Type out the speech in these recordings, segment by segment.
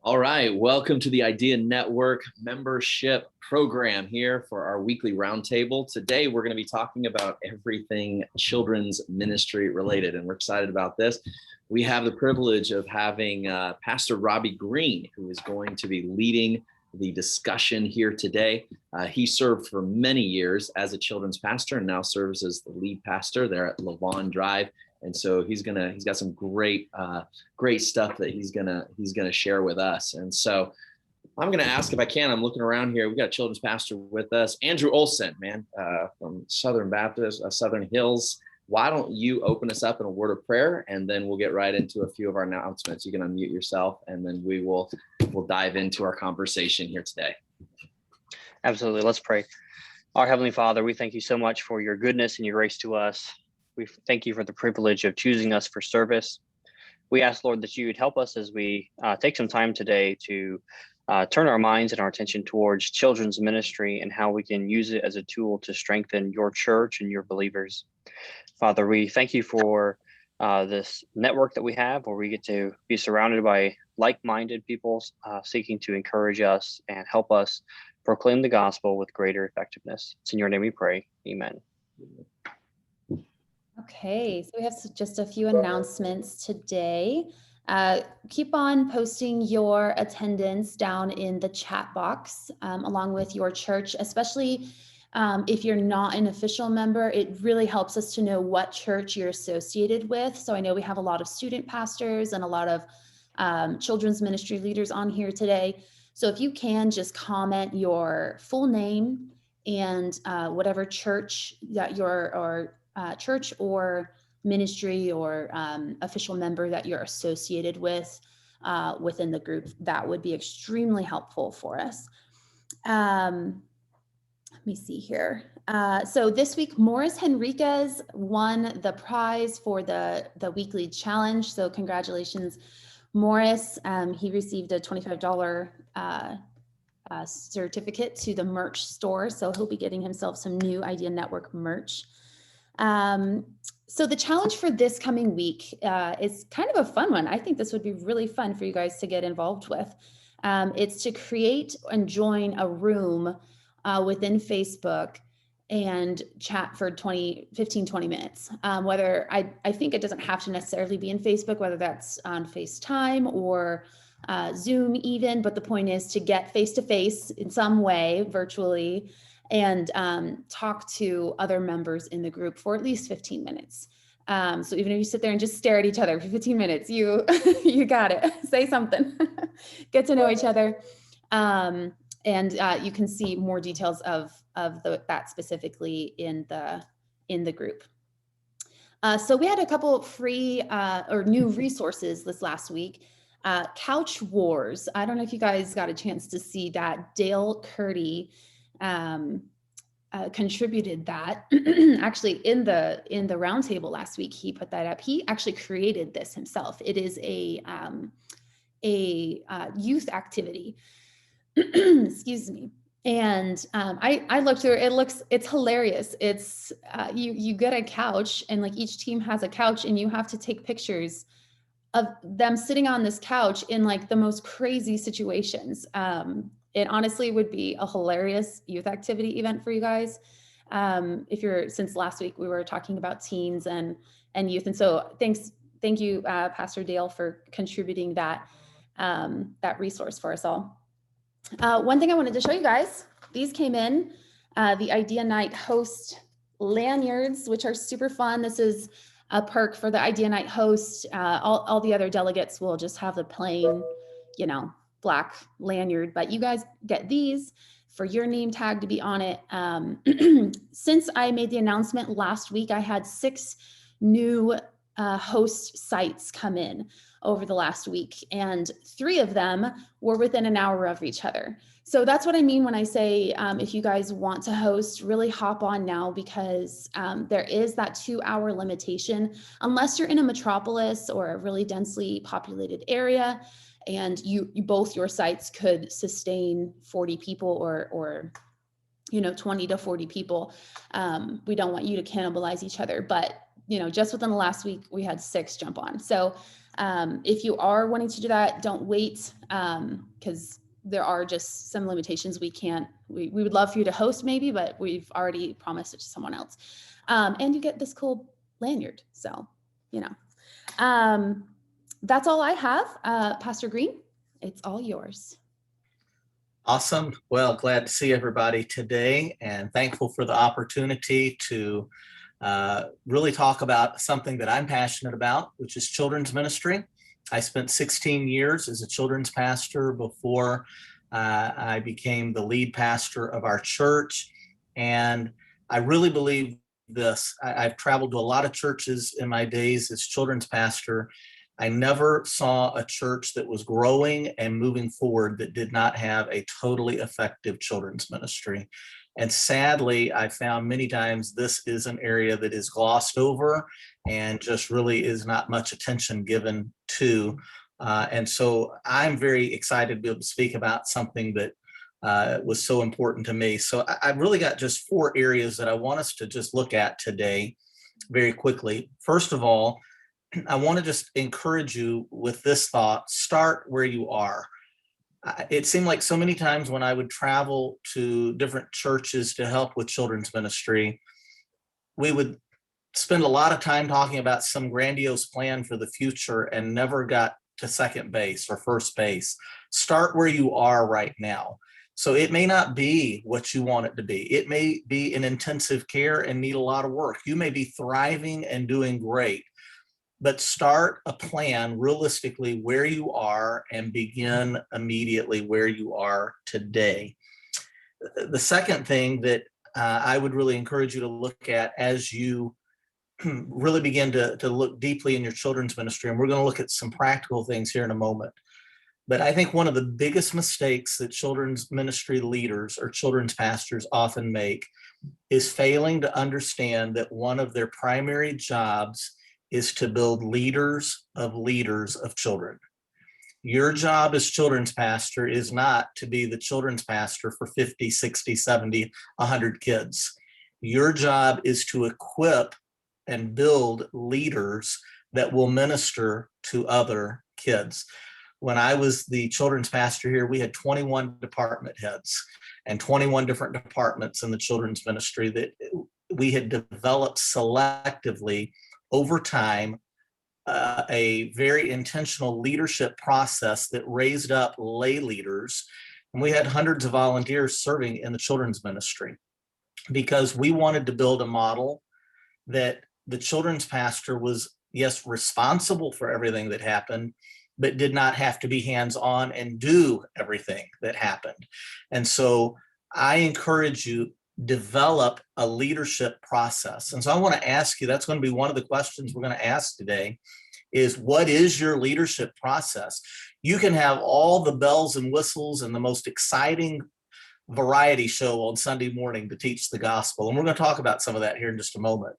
All right, welcome to the Idea Network membership program here for our weekly roundtable. Today, we're going to be talking about everything children's ministry related, and we're excited about this. We have the privilege of having Pastor Robby Greene, who is going to be leading the discussion here today. He served for many years as a children's pastor and now serves as the lead pastor there at Lavon Drive. And so he's got some great stuff that he's gonna share with us. And so I'm gonna ask if I can. I'm looking around here. We got a children's pastor with us, Andrew Olson, man, from Southern Baptist, Southern Hills. Why don't you open us up in a word of prayer, and then we'll get right into a few of our announcements. You can unmute yourself, and then we'll dive into our conversation here today. Absolutely. Let's pray. Our Heavenly Father, we thank you so much for your goodness and your grace to us. We thank you for the privilege of choosing us for service. We ask, Lord, that you would help us as we take some time today to turn our minds and our attention towards children's ministry and how we can use it as a tool to strengthen your church and your believers. Father, we thank you for this network that we have, where we get to be surrounded by like-minded people seeking to encourage us and help us proclaim the gospel with greater effectiveness. It's in your name we pray. Amen. Okay, so we have just a few announcements today. Keep on posting your attendance down in the chat box, along with your church, especially if you're not an official member. It really helps us to know what church you're associated with. So I know we have a lot of student pastors and a lot of children's ministry leaders on here today. So if you can just comment your full name and whatever church that you're, church or ministry or official member that you're associated with within the group, that would be extremely helpful for us. Let me see here. So this week, Morris Henriquez won the prize for the weekly challenge. So congratulations, Morris. He received a $25 certificate to the merch store. So he'll be getting himself some new Idea Network merch. So the challenge for this coming week is kind of a fun one. I think this would be really fun for you guys to get involved with. It's to create and join a room within Facebook and chat for 15, 20 minutes. Whether I think it doesn't have to necessarily be in Facebook, whether that's on FaceTime or Zoom even, but the point is to get face-to-face in some way virtually and talk to other members in the group for at least 15 minutes. So even if you sit there and just stare at each other for 15 minutes, you got it. Say something. Get to know each other. And you can see more details of that specifically in the group. So we had a couple of free or new resources this last week. Couch Wars. I don't know if you guys got a chance to see that. Dale Curdy contributed that. Actually, in the roundtable last week, he put that up. He actually created this himself. It is a youth activity. Excuse me. And I looked through it. It's hilarious. It's you get a couch, and like each team has a couch, and you have to take pictures of them sitting on this couch in like the most crazy situations. It honestly would be a hilarious youth activity event for you guys. Since last week we were talking about teens and youth. And so thank you, Pastor Dale, for contributing that resource for us all. One thing I wanted to show you guys, these came in, the Idea Night host lanyards, which are super fun. This is a perk for the Idea Night host. All the other delegates will just have the plain, black lanyard, but you guys get these for your name tag to be on it. Since I made the announcement last week, I had 6 new host sites come in over the last week, and 3 of them were within an hour of each other. So that's what I mean when I say, if you guys want to host, really hop on now, because there is that 2-hour limitation, unless you're in a metropolis or a really densely populated area, and both your sites could sustain 40 people or 20 to 40 people. We don't want you to cannibalize each other, but just within the last week, we had 6 jump on. So If you are wanting to do that, don't wait, because there are just some limitations. We would love for you to host maybe, but we've already promised it to someone else. And you get this cool lanyard. So, that's all I have. Pastor Greene, it's all yours. Awesome. Well, glad to see everybody today and thankful for the opportunity to really talk about something that I'm passionate about, which is children's ministry. I spent 16 years as a children's pastor before I became the lead pastor of our church. And I really believe this. I've traveled to a lot of churches in my days as children's pastor. I never saw a church that was growing and moving forward that did not have a totally effective children's ministry. And sadly, I found many times this is an area that is glossed over and just really is not much attention given to. And so I'm very excited to be able to speak about something that was so important to me. So I've really got just 4 areas that I want us to just look at today very quickly. First of all, I want to just encourage you with this thought: start where you are. It seemed like so many times when I would travel to different churches to help with children's ministry, we would spend a lot of time talking about some grandiose plan for the future and never got to second base or first base. Start where you are right now. So it may not be what you want it to be. It may be in intensive care and need a lot of work. You may be thriving and doing great. But start a plan realistically where you are and begin immediately where you are today. The second thing that I would really encourage you to look at as you really begin to look deeply in your children's ministry, and we're going to look at some practical things here in a moment. But I think one of the biggest mistakes that children's ministry leaders or children's pastors often make is failing to understand that one of their primary jobs is to build leaders of children. Your job as children's pastor is not to be the children's pastor for 50, 60, 70, 100 kids. Your job is to equip and build leaders that will minister to other kids. When I was the children's pastor here, we had 21 department heads and 21 different departments in the children's ministry that we had developed selectively over time, a very intentional leadership process that raised up lay leaders. And we had hundreds of volunteers serving in the children's ministry because we wanted to build a model that the children's pastor was, yes, responsible for everything that happened, but did not have to be hands-on and do everything that happened. And so I encourage you, develop a leadership process. And so I want to ask you, that's going to be one of the questions we're going to ask today, is what is your leadership process? You can have all the bells and whistles and the most exciting variety show on Sunday morning to teach the gospel. And we're going to talk about some of that here in just a moment.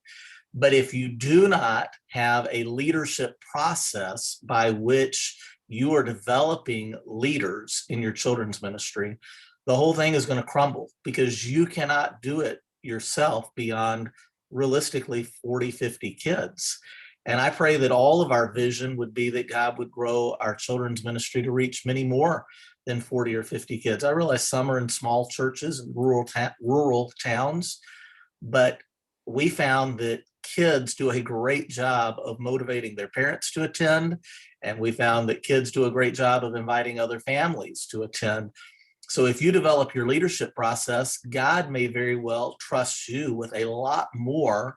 But if you do not have a leadership process by which you are developing leaders in your children's ministry, the whole thing is going to crumble because you cannot do it yourself beyond realistically 40, 50 kids. And I pray that all of our vision would be that God would grow our children's ministry to reach many more than 40 or 50 kids. I realize some are in small churches and rural towns, but we found that kids do a great job of motivating their parents to attend. And we found that kids do a great job of inviting other families to attend. So if you develop your leadership process, God may very well trust you with a lot more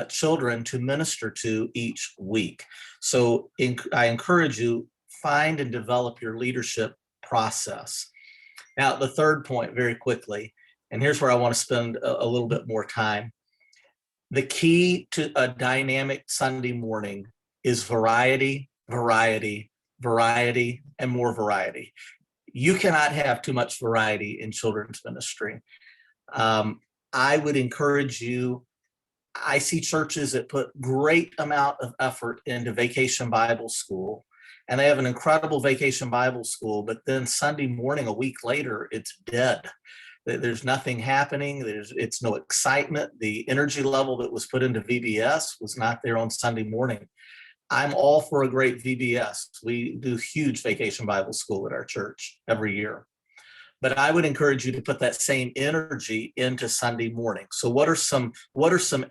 children to minister to each week. So I encourage you, find and develop your leadership process. Now, the third point very quickly, and here's where I want to spend a little bit more time. The key to a dynamic Sunday morning is variety, variety, variety, and more variety. You cannot have too much variety in children's ministry. I would encourage you, I see churches that put great amount of effort into Vacation Bible School, and they have an incredible Vacation Bible School, but then Sunday morning, a week later, it's dead. There's nothing happening. It's no excitement. The energy level that was put into VBS was not there on Sunday morning. I'm all for a great VBS. We do huge vacation Bible school at our church every year. But I would encourage you to put that same energy into Sunday morning. So what are some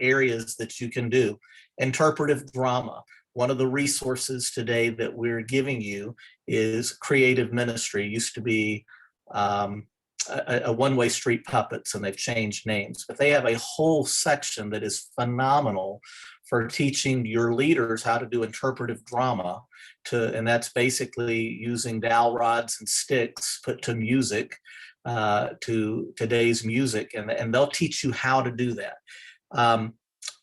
areas that you can do? Interpretive drama. One of the resources today that we're giving you is creative ministry. It used to be a one-way street puppets, and they've changed names, but they have a whole section that is phenomenal for teaching your leaders how to do interpretive drama, and that's basically using dowel rods and sticks put to music, to today's music, and they'll teach you how to do that.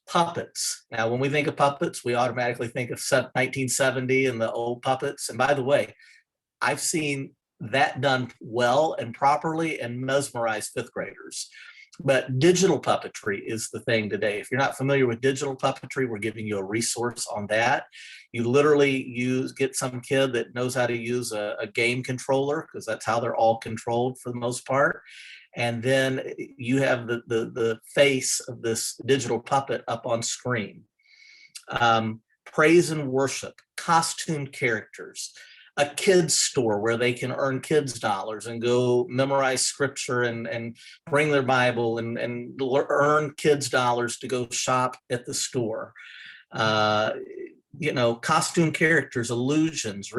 Puppets. Now, when we think of puppets, we automatically think of 1970 and the old puppets. And by the way, I've seen that done well and properly and mesmerize fifth graders. But digital puppetry is the thing today. If you're not familiar with digital puppetry, we're giving you a resource on that. You literally get some kid that knows how to use a game controller, because that's how they're all controlled for the most part. And then you have the face of this digital puppet up on screen. Praise and worship, costumed characters, a kids store where they can earn kids dollars and go memorize scripture and bring their Bible and earn kids dollars to go shop at the store. Costume characters, illusions,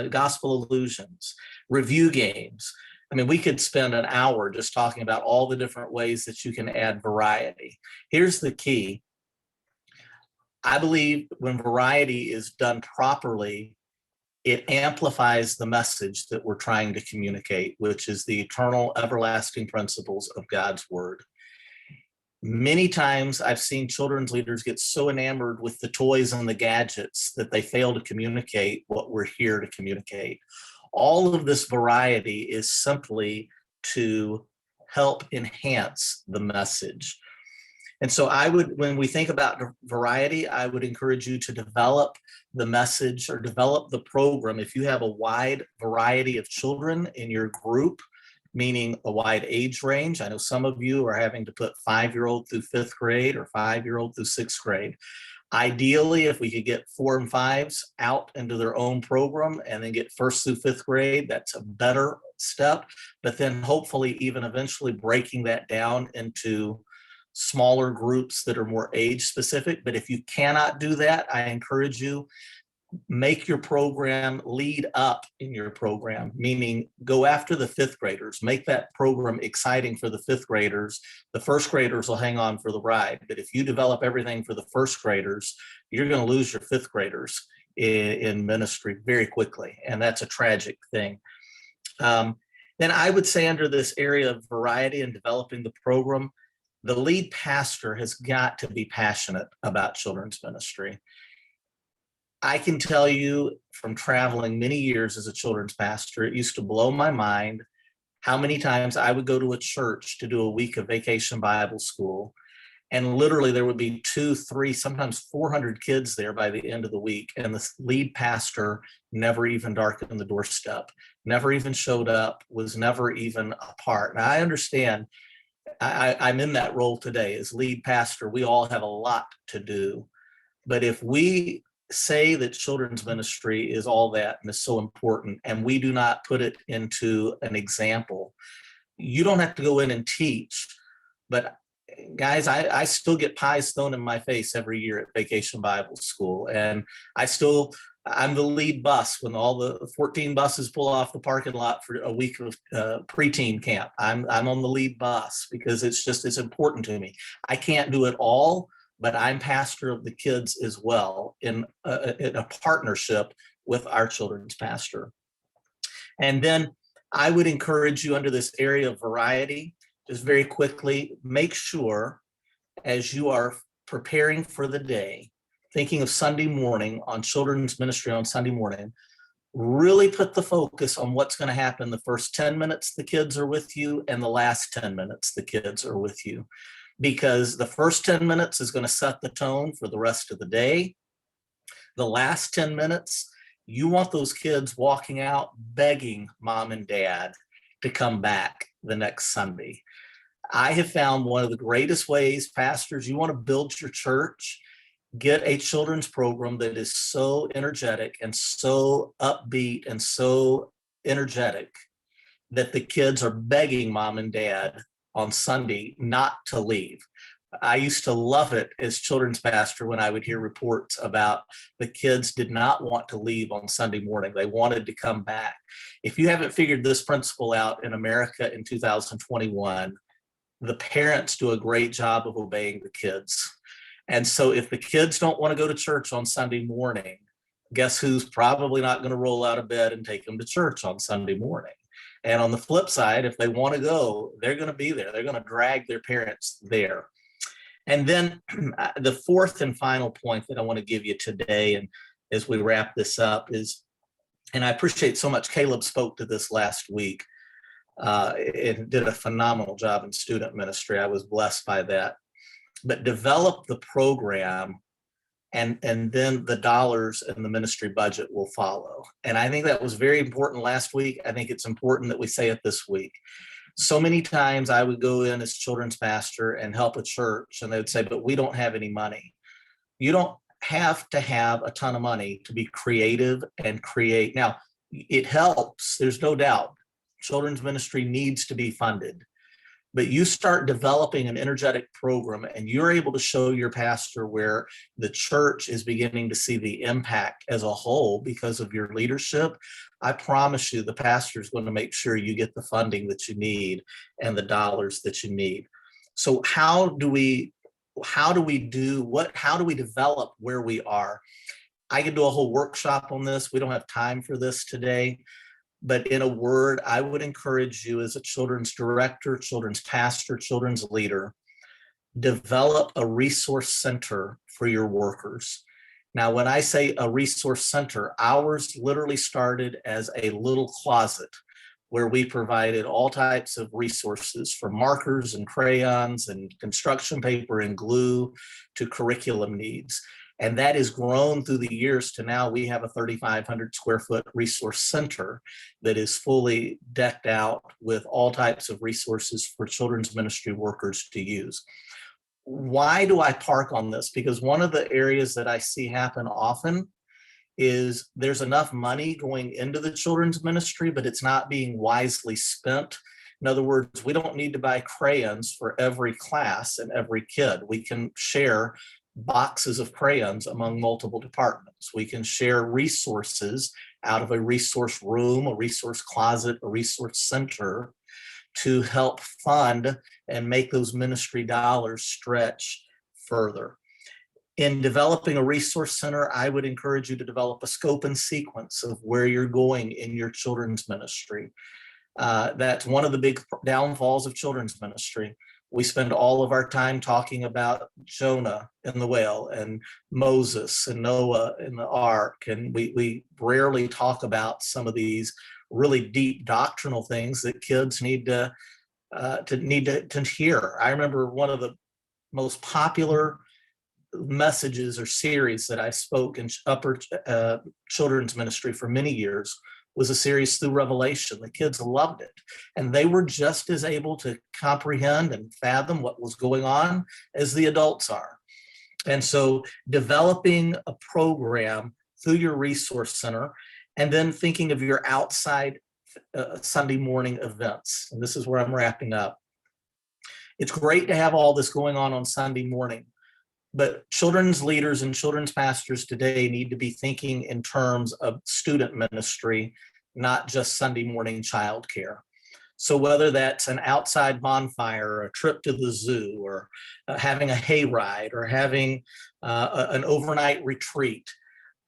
gospel illusions, review games. I mean, we could spend an hour just talking about all the different ways that you can add variety. Here's the key. I believe when variety is done properly, it amplifies the message that we're trying to communicate, which is the eternal, everlasting principles of God's word. Many times I've seen children's leaders get so enamored with the toys and the gadgets that they fail to communicate what we're here to communicate. All of this variety is simply to help enhance the message. And so when we think about variety, I would encourage you to develop the message or develop the program. If you have a wide variety of children in your group, meaning a wide age range, I know some of you are having to put 5-year-old through 5th grade or 5-year-old through 6th grade. Ideally, if we could get 4 and 5s out into their own program and then get 1st through 5th grade, that's a better step. But then hopefully even eventually breaking that down into smaller groups that are more age specific. But if you cannot do that, I encourage you, make your program lead up in your program, meaning go after the 5th graders, make that program exciting for the 5th graders. The 1st graders will hang on for the ride. But if you develop everything for the 1st graders, you're going to lose your 5th graders in ministry very quickly. And that's a tragic thing. Then I would say under this area of variety and developing the program, the lead pastor has got to be passionate about children's ministry. I can tell you from traveling many years as a children's pastor, it used to blow my mind how many times I would go to a church to do a week of vacation Bible school. And literally there would be 200, 300, sometimes 400 kids there by the end of the week. And the lead pastor never even darkened the doorstep, never even showed up, was never even a part. Now I understand I'm in that role today as lead pastor. We all have a lot to do. But if we say that children's ministry is all that and is so important, and we do not put it into an example, you don't have to go in and teach. But guys, I still get pies thrown in my face every year at Vacation Bible School. And I'm the lead bus when all the 14 buses pull off the parking lot for a week of preteen camp. I'm on the lead bus because it's important to me. I can't do it all, but I'm pastor of the kids as well in a partnership with our children's pastor. And then I would encourage you under this area of variety, just very quickly, make sure as you are preparing for the day, thinking of Sunday morning on children's ministry on Sunday morning, really put the focus on what's going to happen the first 10 minutes the kids are with you and the last 10 minutes the kids are with you. Because the first 10 minutes is going to set the tone for the rest of the day. The last 10 minutes, you want those kids walking out begging mom and dad to come back the next Sunday. I have found one of the greatest ways, pastors, you want to build your church, get a children's program that is so energetic and so upbeat and so energetic that the kids are begging mom and dad on Sunday not to leave. I used to love it as children's pastor when I would hear reports about the kids did not want to leave on Sunday morning. They wanted to come back. If you haven't figured this principle out in America in 2021, the parents do a great job of obeying the kids. And so if the kids don't want to go to church on Sunday morning, guess who's probably not going to roll out of bed and take them to church on Sunday morning? And on the flip side, if they want to go, they're going to be there. They're going to drag their parents there. And then the fourth and final point that I want to give you today, and as we wrap this up, is, and I appreciate so much, Caleb spoke to this last week and did a phenomenal job in student ministry. I was blessed by that. But develop the program, and then the dollars and the ministry budget will follow. And I think that was very important last week. I think it's important that we say it this week. So many times I would go in as children's pastor and help a church, and they would say, but we don't have any money. You don't have to have a ton of money to be creative and create. Now, it helps, there's no doubt. Children's ministry needs to be funded. But you start developing an energetic program and you're able to show your pastor where the church is beginning to see the impact as a whole because of your leadership. I promise you the pastor is going to make sure you get the funding that you need and the dollars that you need. So how do we develop where we are? I could do a whole workshop on this. We don't have time for this today. But in a word, I would encourage you as a children's director, children's pastor, children's leader, develop a resource center for your workers. Now, when I say a resource center, ours literally started as a little closet where we provided all types of resources from markers and crayons and construction paper and glue to curriculum needs. And that has grown through the years to now we have a 3,500 square foot resource center that is fully decked out with all types of resources for children's ministry workers to use. Why do I park on this? Because one of the areas that I see happen often is there's enough money going into the children's ministry, but it's not being wisely spent. In other words, we don't need to buy crayons for every class and every kid. We can share boxes of crayons among multiple departments. We can share resources out of a resource room, a resource closet, a resource center to help fund and make those ministry dollars stretch further. In developing a resource center, I would encourage you to develop a scope and sequence of where you're going in your children's ministry. That's one of the big downfalls of children's ministry. We spend all of our time talking about Jonah and the whale and Moses and Noah and the ark. And we rarely talk about some of these really deep doctrinal things that kids need to hear. I remember one of the most popular messages or series that I spoke in upper children's ministry for many years was a series through Revelation. The kids loved it. And they were just as able to comprehend and fathom what was going on as the adults are. And so developing a program through your resource center, and then thinking of your outside Sunday morning events. And this is where I'm wrapping up. It's great to have all this going on Sunday morning, but children's leaders and children's pastors today need to be thinking in terms of student ministry, not just Sunday morning childcare. So whether that's an outside bonfire, or a trip to the zoo, or having a hayride, or having an overnight retreat.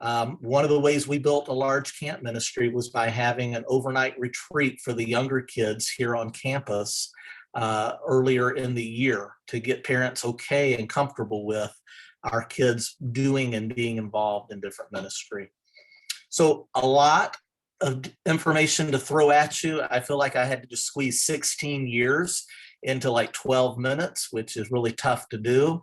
One of the ways we built a large camp ministry was by having an overnight retreat for the younger kids here on campus earlier in the year to get parents okay and comfortable with our kids doing and being involved in different ministry. So a lot of information to throw at you. I feel like I had to just squeeze 16 years into like 12 minutes, which is really tough to do.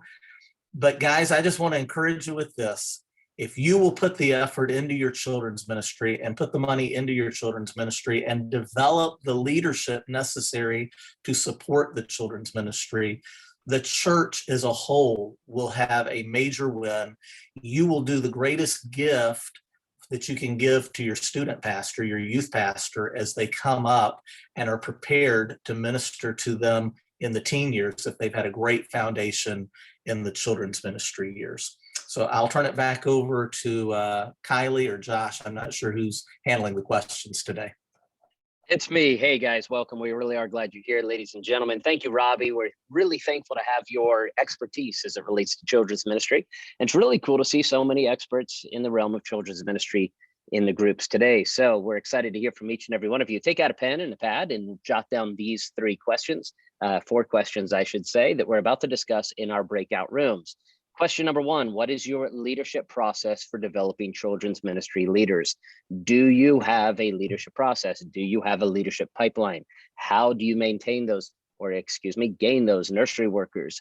But guys, I just want to encourage you with this. If you will put the effort into your children's ministry and put the money into your children's ministry and develop the leadership necessary to support the children's ministry, the church as a whole will have a major win. You will do the greatest gift that you can give to your student pastor, your youth pastor, as they come up and are prepared to minister to them in the teen years if they've had a great foundation in the children's ministry years. So I'll turn it back over to Kylie or Josh. I'm not sure who's handling the questions today. It's me. Hey guys, welcome. We really are glad you're here, ladies and gentlemen. Thank you, Robby. We're really thankful to have your expertise as it relates to children's ministry. And it's really cool to see so many experts in the realm of children's ministry in the groups today. So we're excited to hear from each and every one of you. Take out a pen and a pad and jot down these 4 questions, I should say, that we're about to discuss in our breakout rooms. Question number 1, what is your leadership process for developing children's ministry leaders? Do you have a leadership process? Do you have a leadership pipeline? How do you maintain those, gain those nursery workers,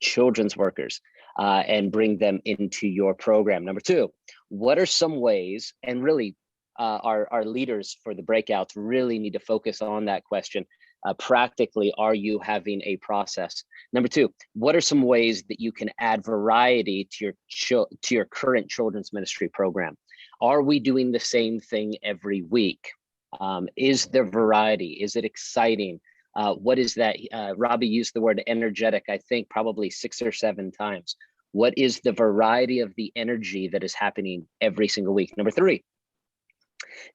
children's workers, and bring them into your program? Number 2, what are some ways, and really our leaders for the breakouts really need to focus on that question. Practically, are you having a process? Number 2, what are some ways that you can add variety to your current children's ministry program? Are we doing the same thing every week? Is there variety? Is it exciting? What is that? Robby used the word energetic, I think probably 6 or 7 times. What is the variety of the energy that is happening every single week? Number 3,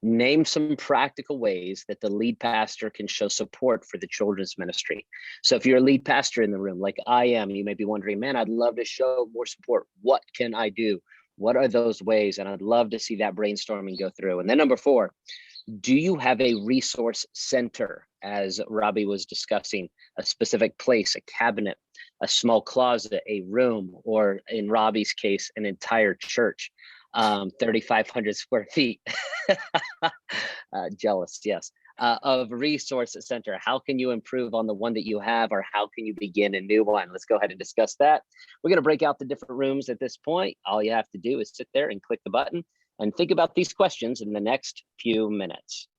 name some practical ways that the lead pastor can show support for the children's ministry. So if you're a lead pastor in the room, like I am, you may be wondering, man, I'd love to show more support. What can I do? What are those ways? And I'd love to see that brainstorming go through. And then number 4, do you have a resource center, as Robby was discussing, a specific place, a cabinet, a small closet, a room, or in Robby's case, an entire church? 3,500 square feet, jealous, yes, of resource center. How can you improve on the one that you have, or how can you begin a new one? Let's go ahead and discuss that. We're going to break out the different rooms at this point. All you have to do is sit there and click the button and think about these questions in the next few minutes.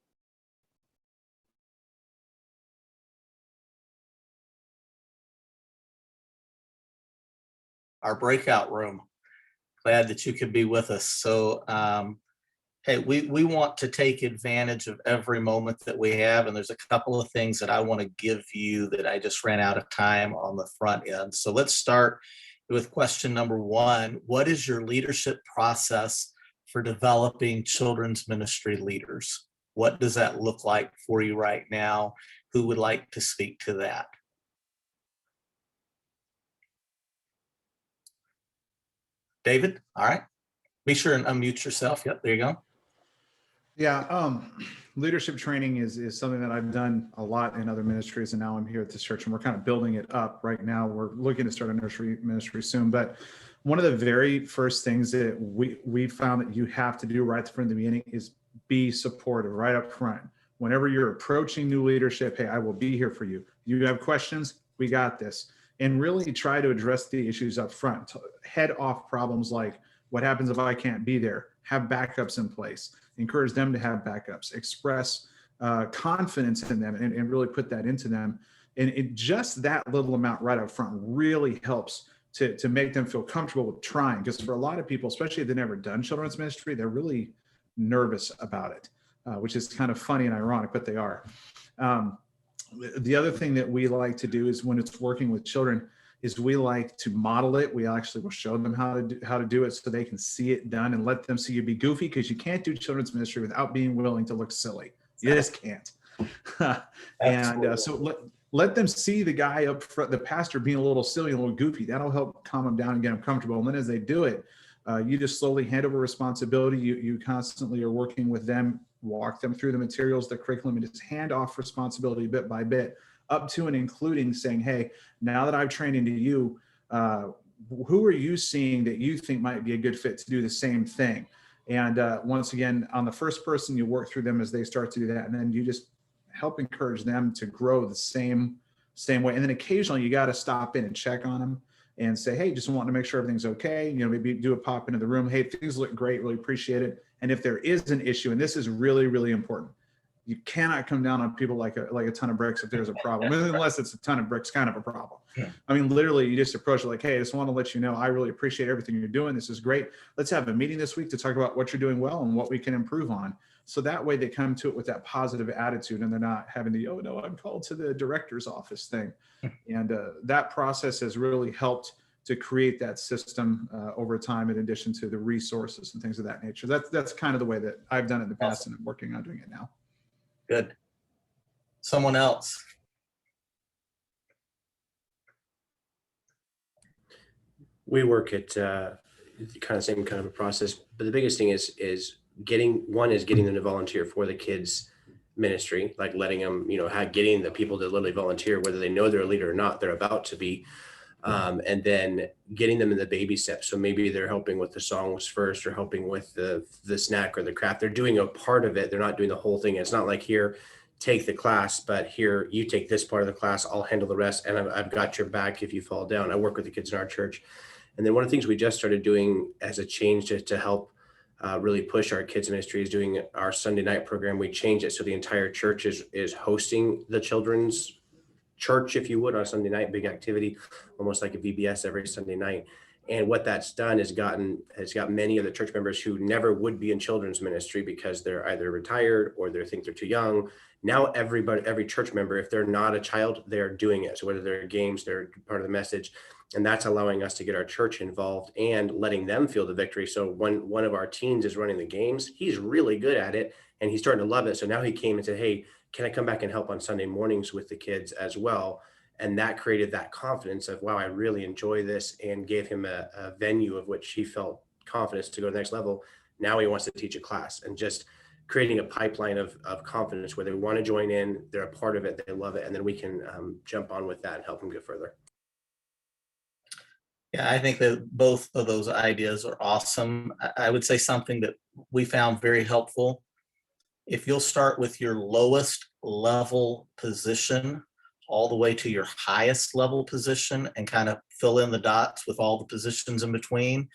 Our breakout room. Glad that you could be with us. So, hey, we want to take advantage of every moment that we have. And there's a couple of things that I want to give you that I just ran out of time on the front end. So let's start with question number 1. What is your leadership process for developing children's ministry leaders? What does that look like for you right now? Who would like to speak to that? David, all right. Be sure and unmute yourself. Yep, there you go. Yeah, leadership training is something that I've done a lot in other ministries, and now I'm here at this church, and we're kind of building it up right now. We're looking to start a nursery ministry soon, but one of the very first things that we found that you have to do right from the beginning is be supportive right up front. Whenever you're approaching new leadership, hey, I will be here for you. You have questions, we got this. And really try to address the issues up front. Head off problems like, what happens if I can't be there? Have backups in place. Encourage them to have backups. Express confidence in them and really put that into them. And just that little amount right up front really helps to make them feel comfortable with trying. Because for a lot of people, especially if they've never done children's ministry, they're really nervous about it, which is kind of funny and ironic, but they are. The other thing that we like to do is when it's working with children is we like to model it. We actually will show them how to do it so they can see it done and let them see you be goofy, because you can't do children's ministry without being willing to look silly. You just can't. And so let them see the guy up front, the pastor, being a little silly, a little goofy. That'll help calm them down and get them comfortable. And then as they do it, you just slowly hand over responsibility. You constantly are working with them, walk them through the materials, the curriculum, and just hand off responsibility bit by bit, up to and including saying, hey, now that I've trained into you, who are you seeing that you think might be a good fit to do the same thing? And once again, on the first person, you work through them as they start to do that. And then you just help encourage them to grow the same way. And then occasionally you got to stop in and check on them and say, hey, just want to make sure everything's okay. You know, maybe do a pop into the room. Hey, things look great. Really appreciate it. And if there is an issue, and this is really, really important, you cannot come down on people like a ton of bricks if there's a problem, unless it's a ton of bricks kind of a problem. Yeah. I mean, literally, you just approach it like, hey, I just want to let you know, I really appreciate everything you're doing. This is great. Let's have a meeting this week to talk about what you're doing well and what we can improve on. So that way they come to it with that positive attitude, and they're not having the, oh no, I'm called to the director's office thing. And that process has really helped to create that system over time, in addition to the resources and things of that nature. That's kind of the way that I've done it in the past, and I'm working on doing it now. Good. Someone else. We work at kind of same kind of a process, but the biggest thing is getting them to volunteer for the kids ministry, like letting them, getting the people to literally volunteer, whether they know they're a leader or not, they're about to be. And then getting them in the baby steps. So maybe they're helping with the songs first, or helping with the snack or the craft. They're doing a part of it. They're not doing the whole thing. It's not like, here, take the class, but here, you take this part of the class, I'll handle the rest. And I've got your back if you fall down. I work with the kids in our church. And then one of the things we just started doing as a change to help really push our kids ministry is doing our Sunday night program. We changed it so the entire church is hosting the children's church, if you would, on a Sunday night, big activity, almost like a VBS every Sunday night. And what that's done is got many of the church members who never would be in children's ministry because they're either retired or they think they're too young. Now every church member, if they're not a child, they're doing it. So whether they're games, they're part of the message. And that's allowing us to get our church involved and letting them feel the victory. So when one of our teens is running the games, he's really good at it and he's starting to love it. So now he came and said, hey, can I come back and help on Sunday mornings with the kids as well? And that created that confidence of, wow, I really enjoy this, and gave him a venue of which he felt confidence to go to the next level. Now he wants to teach a class, and just creating a pipeline of confidence where they want to join in, they're a part of it, they love it, and then we can jump on with that and help them get further. Yeah, I think that both of those ideas are awesome. I would say something that we found very helpful. If you'll start with your lowest level position all the way to your highest level position and kind of fill in the dots with all the positions in between,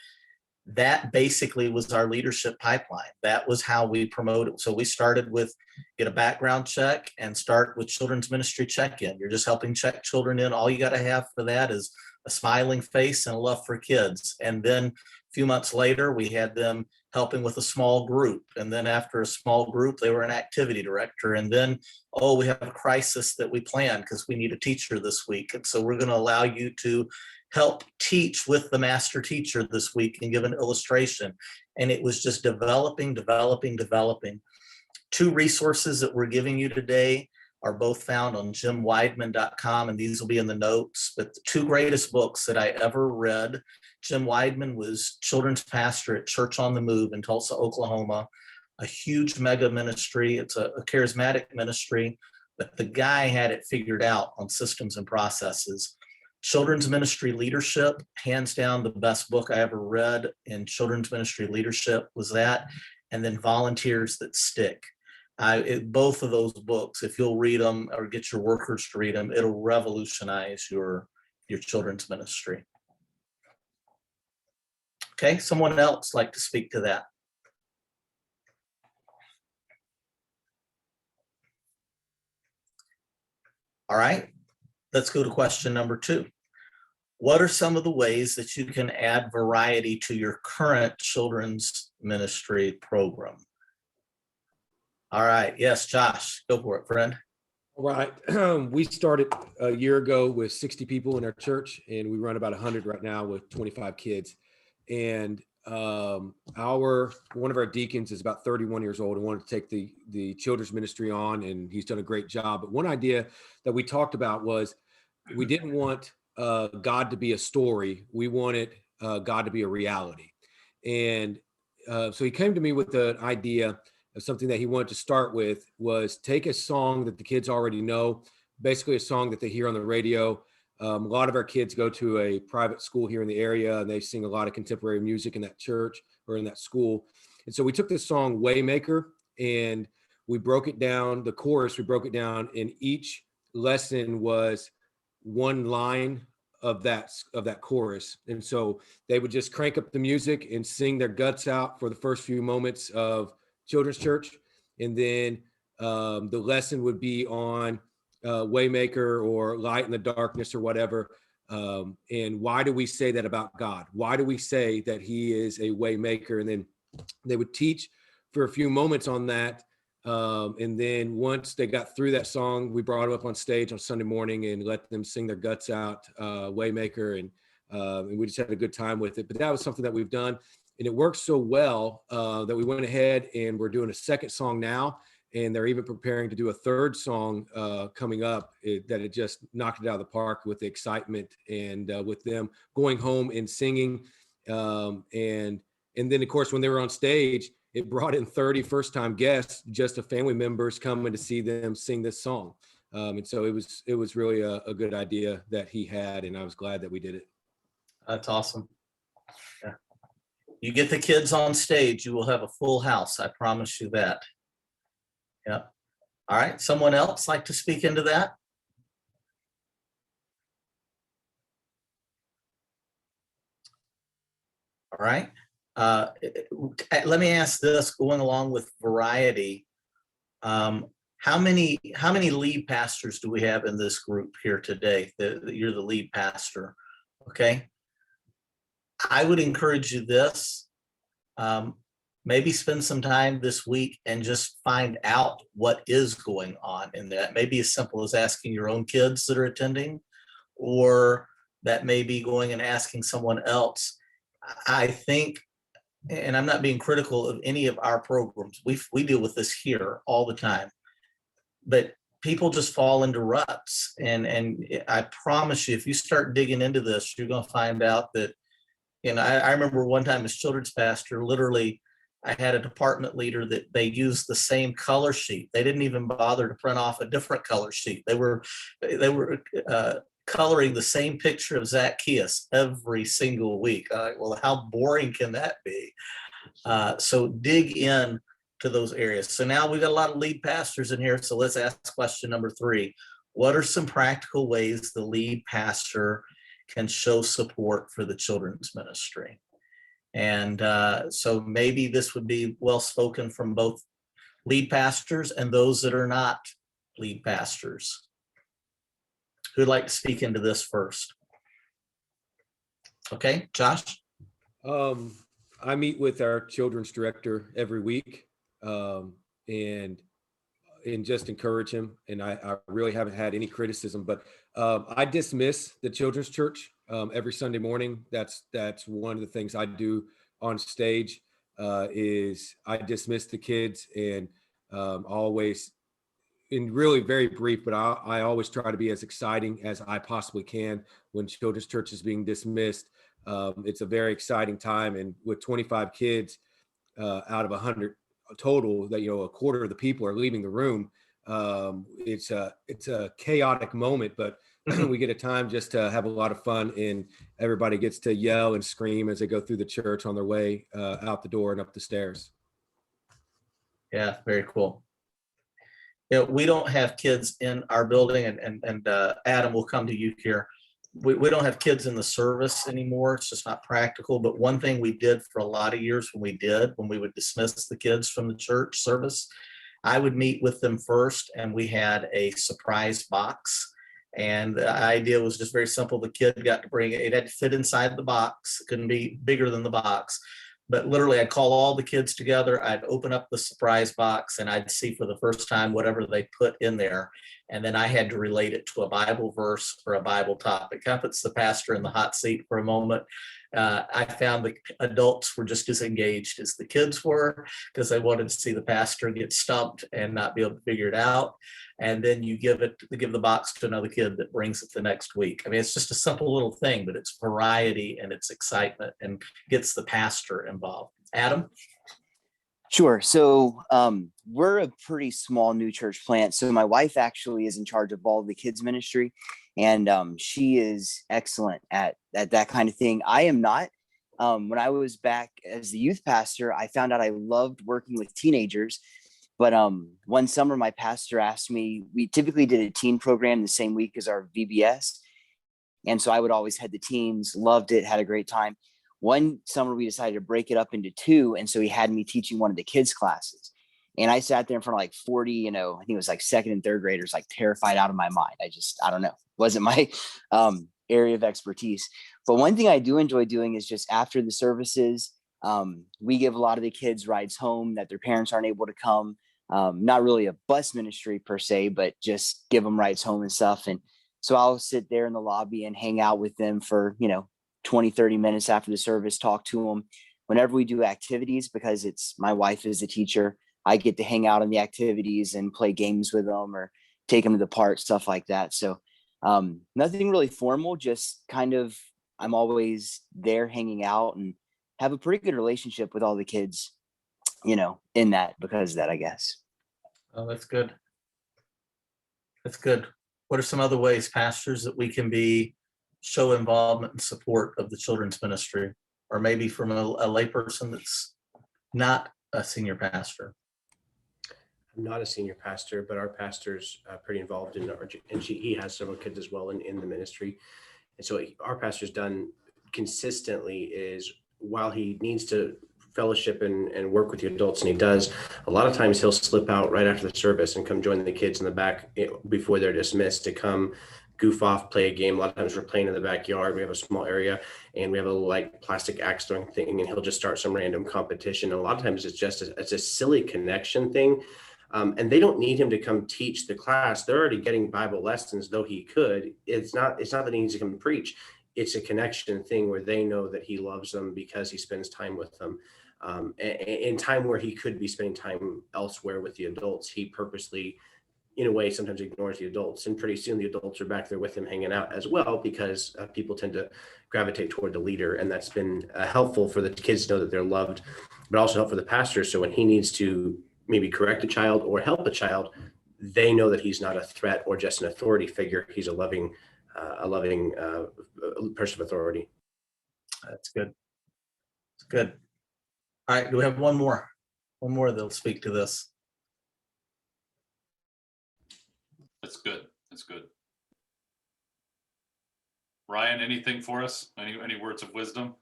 that basically was our leadership pipeline. That was how we promoted. So we started with get a background check and start with children's ministry check-in. You're just helping check children in. All you got to have for that is a smiling face and a love for kids. And then a few months later, we had them helping with a small group. And then after a small group, they were an activity director. And then, oh, we have a crisis that we planned because we need a teacher this week. And so we're going to allow you to help teach with the master teacher this week and give an illustration. And it was just developing. Two resources that we're giving you today are both found on jimweidman.com, and these will be in the notes. But the two greatest books that I ever read, Jim Weidman was children's pastor at Church on the Move in Tulsa, Oklahoma, a huge mega ministry. It's a charismatic ministry, but the guy had it figured out on systems and processes. Children's Ministry Leadership, hands down the best book I ever read in children's ministry leadership was that, and then Volunteers That Stick. Both of those books, if you'll read them or get your workers to read them, it'll revolutionize your children's ministry. Okay, someone else like to speak to that? All right, let's go to question number 2. What are some of the ways that you can add variety to your current children's ministry program? All right, yes, Josh, go for it, friend. All right, we started a year ago with 60 people in our church, and we run about 100 right now with 25 kids. And one of our deacons is about 31 years old and wanted to take the children's ministry on, and he's done a great job. But one idea that we talked about was we didn't want God to be a story. We wanted God to be a reality. And so he came to me with an idea of something that he wanted to start with was take a song that the kids already know, basically a song that they hear on the radio. A lot of our kids go to a private school here in the area, and they sing a lot of contemporary music in that church or in that school. And so we took this song Waymaker and we broke it down, the chorus, we broke it down, and each lesson was one line of that chorus. And so they would just crank up the music and sing their guts out for the first few moments of children's church. And then The lesson would be on Waymaker or Light in the Darkness or whatever. And why do we say that about God? Why do we say that he is a Waymaker? And then they would teach for a few moments on that. And then once they got through that song, we brought them up on stage on Sunday morning and let them sing their guts out, Waymaker, and we just had a good time with it. But that was something that we've done, and it worked so well that we went ahead and we're doing a second song now, and they're even preparing to do a third song coming up. That it just knocked it out of the park with the excitement and with them going home and singing, and then of course when they were on stage, it brought in 30 first-time guests, just family members coming to see them sing this song. And so it was really a good idea that he had, and I was glad that we did it. That's awesome. Yeah. You get the kids on stage, you will have a full house. I promise you that. Yeah. All right. Someone else like to speak into that? All right. Let me ask this, going along with variety. How many lead pastors do we have in this group here today? You're the lead pastor. Okay. I would encourage you this. Maybe spend some time this week and just find out what is going on in that. Maybe as simple as asking your own kids that are attending, or that may be going and asking someone else. I think, and I'm not being critical of any of our programs, we deal with this here all the time, but people just fall into ruts. And I promise you, if you start digging into this, you're going to find out that, I remember one time as children's pastor, literally, I had a department leader that they used the same color sheet. They didn't even bother to print off a different color sheet. They were coloring the same picture of Zacchaeus every single week. Well, how boring can that be? So dig in to those areas. So now we've got a lot of lead pastors in here. So let's ask question number 3. What are some practical ways the lead pastor can show support for the children's ministry? And so maybe this would be well spoken from both lead pastors and those that are not lead pastors. Who'd like to speak into this first? Okay, Josh? I meet with our children's director every week, and just encourage him. And I really haven't had any criticism, but I dismiss the children's church every Sunday morning. That's one of the things I do on stage, is I dismiss the kids, and always, in really very brief, but I always try to be as exciting as I possibly can when children's church is being dismissed. It's a very exciting time, and with 25 kids out of 100 total, that a quarter of the people are leaving the room. It's a chaotic moment, but we get a time just to have a lot of fun, and everybody gets to yell and scream as they go through the church on their way out the door and up the stairs. Yeah, very cool. We don't have kids in our building, and Adam, will come to you here. We don't have kids in the service anymore. It's just not practical. But one thing we did for a lot of years when we would dismiss the kids from the church service, I would meet with them first, and we had a surprise box. And the idea was just very simple. The kid got to bring it. It had to fit inside the box. It couldn't be bigger than the box. But literally, I'd call all the kids together. I'd open up the surprise box, and I'd see for the first time whatever they put in there. And then I had to relate it to a Bible verse or a Bible topic. Kind of puts the pastor in the hot seat for a moment. I found the adults were just as engaged as the kids were, because they wanted to see the pastor get stumped and not be able to figure it out. And then you give the box to another kid that brings it the next week. I mean, it's just a simple little thing, but it's variety and it's excitement and gets the pastor involved. Adam? Sure. So we're a pretty small new church plant. So my wife actually is in charge of all the kids ministry, and she is excellent at that kind of thing. I am not. When I was back as the youth pastor, I found out I loved working with teenagers. But one summer, my pastor asked me, we typically did a teen program the same week as our VBS. And so I would always head the teens, loved it, had a great time. One summer we decided to break it up into 2. And so he had me teaching one of the kids classes. And I sat there in front of like 40, you know, I think it was like second and third graders, like terrified out of my mind. I don't know, wasn't my area of expertise. But one thing I do enjoy doing is just after the services, we give a lot of the kids rides home that their parents aren't able to come. Not really a bus ministry per se, but just give them rides home and stuff. And so I'll sit there in the lobby and hang out with them for, you know, 20, 30 minutes after the service, talk to them. Whenever we do activities, because it's my wife is the teacher, I get to hang out in the activities and play games with them or take them to the park, stuff like that. So nothing really formal, just kind of, I'm always there hanging out and have a pretty good relationship with all the kids, you know, in that, because of that, I guess. Oh, that's good. That's good. What are some other ways, pastors, that we can show involvement and support of the children's ministry, or maybe from a layperson that's not a senior pastor? I'm not a senior pastor, but our pastor's pretty involved in he has several kids as well in the ministry. And so our pastor's done consistently is, while he needs to fellowship and work with the adults, and he does, a lot of times he'll slip out right after the service and come join the kids in the back before they're dismissed to come goof off, play a game. A lot of times we're playing in the backyard. We have a small area and we have a little like plastic axe throwing thing, and he'll just start some random competition. And a lot of times it's a silly connection thing. And they don't need him to come teach the class. They're already getting Bible lessons, though he could. It's not that he needs to come preach. It's a connection thing where they know that he loves them because he spends time with them. In time where he could be spending time elsewhere with the adults, he purposely, in a way, sometimes ignores the adults. And pretty soon the adults are back there with him hanging out as well, because people tend to gravitate toward the leader. And that's been helpful for the kids to know that they're loved, but also helpful for the pastor. So when he needs to maybe correct a child or help a child, they know that he's not a threat or just an authority figure. He's a loving person of authority. That's good. It's good. All right. Do we have one more? One more that'll speak to this. That's good. That's good. Ryan, anything for us? Any words of wisdom?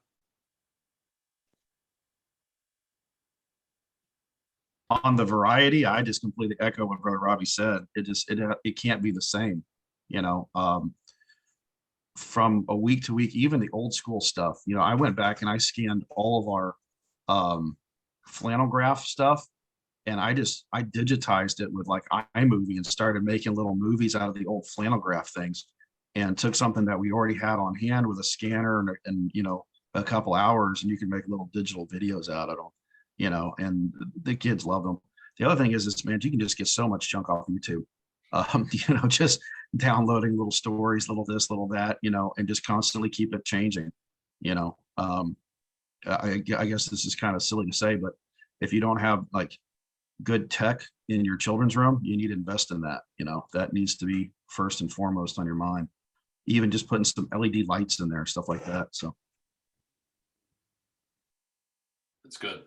On the variety, I just completely echo what Brother Robby said. It can't be the same, you know. From a week to week, even the old school stuff. You know, I went back and I scanned all of our flannel graph stuff, and I digitized it with like iMovie and started making little movies out of the old flannel graph things, and took something that we already had on hand with a scanner and you know, a couple hours, and you can make little digital videos out of them. You know, and the kids love them. The other thing is man, you can just get so much junk off YouTube. You know, just downloading little stories, little this, little that, you know, and just constantly keep it changing. You know, I guess this is kind of silly to say, but if you don't have like good tech in your children's room, you need to invest in that. You know, that needs to be first and foremost on your mind. Even just putting some LED lights in there, stuff like that. So it's good.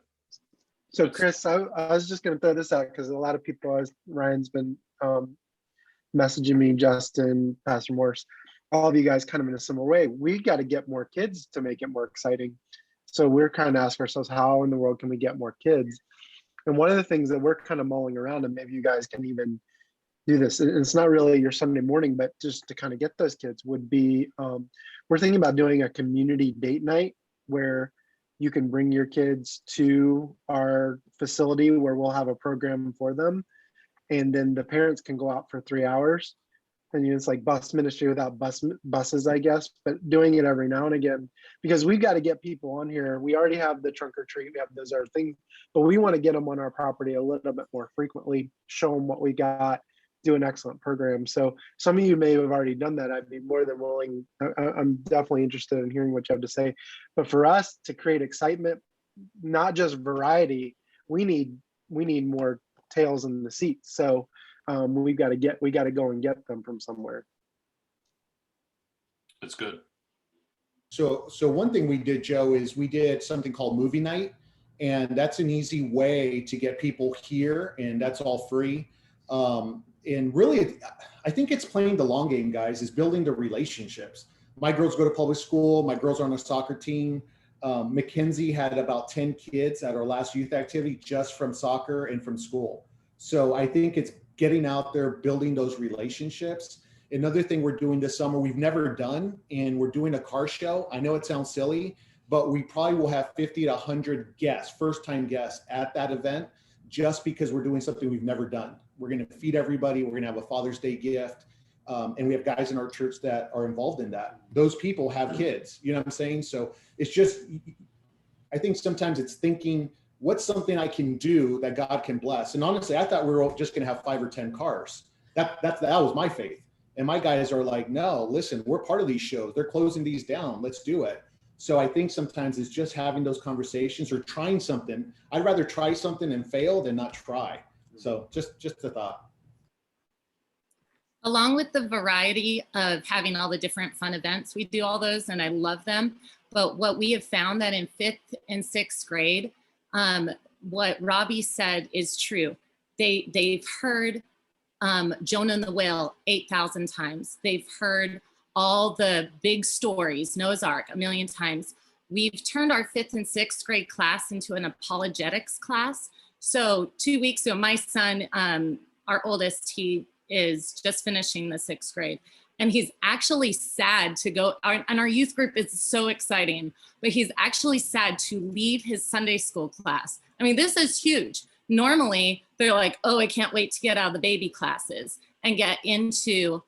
So Chris, I was just going to throw this out because a lot of people, Ryan's been messaging me, Justin, Pastor Morse, all of you guys kind of in a similar way. We got to get more kids to make it more exciting. So we're kind of asking ourselves, how in the world can we get more kids? And one of the things that we're kind of mulling around, and maybe you guys can even do this, and it's not really your Sunday morning, but just to kind of get those kids would be, we're thinking about doing a community date night where you can bring your kids to our facility where we'll have a program for them. And then the parents can go out for 3 hours. And it's like bus ministry without buses, I guess, but doing it every now and again, because we've got to get people on here. We already have the trunk or treat, we have those other things, but we want to get them on our property a little bit more frequently, show them what we got, do an excellent program. So some of you may have already done that. I'd be more than willing. I'm definitely interested in hearing what you have to say. But for us to create excitement, not just variety, we need more tails in the seats. So we got to go and get them from somewhere. That's good. So one thing we did, Joe, is we did something called movie night, and that's an easy way to get people here, and that's all free. And really, I think it's playing the long game, guys, is building the relationships. My girls go to public school. My girls are on a soccer team. Mackenzie had about 10 kids at our last youth activity just from soccer and from school. So I think it's getting out there, building those relationships. Another thing we're doing this summer, we've never done, and we're doing a car show. I know it sounds silly, but we probably will have 50 to 100 guests, first-time guests at that event, just because we're doing something we've never done. We're going to feed everybody. We're going to have a Father's Day gift. And we have guys in our church that are involved in that. Those people have kids, you know what I'm saying? So it's just, I think sometimes it's thinking, what's something I can do that God can bless? And honestly, I thought we were just going to have 5 or 10 cars. That was my faith. And my guys are like, no, listen, we're part of these shows. They're closing these down. Let's do it. So I think sometimes it's just having those conversations or trying something. I'd rather try something and fail than not try. So just a thought. Along with the variety of having all the different fun events, we do all those and I love them. But what we have found that in 5th and 6th grade, what Robby said is true. They've heard Jonah and the Whale 8,000 times. They've heard all the big stories, Noah's Ark, a million times. We've turned our 5th and 6th grade class into an apologetics class. So 2 weeks ago, my son, our oldest, he is just finishing the 6th grade. And he's actually sad to go, and our youth group is so exciting, but he's actually sad to leave his Sunday school class. I mean, this is huge. Normally, they're like, oh, I can't wait to get out of the baby classes and get into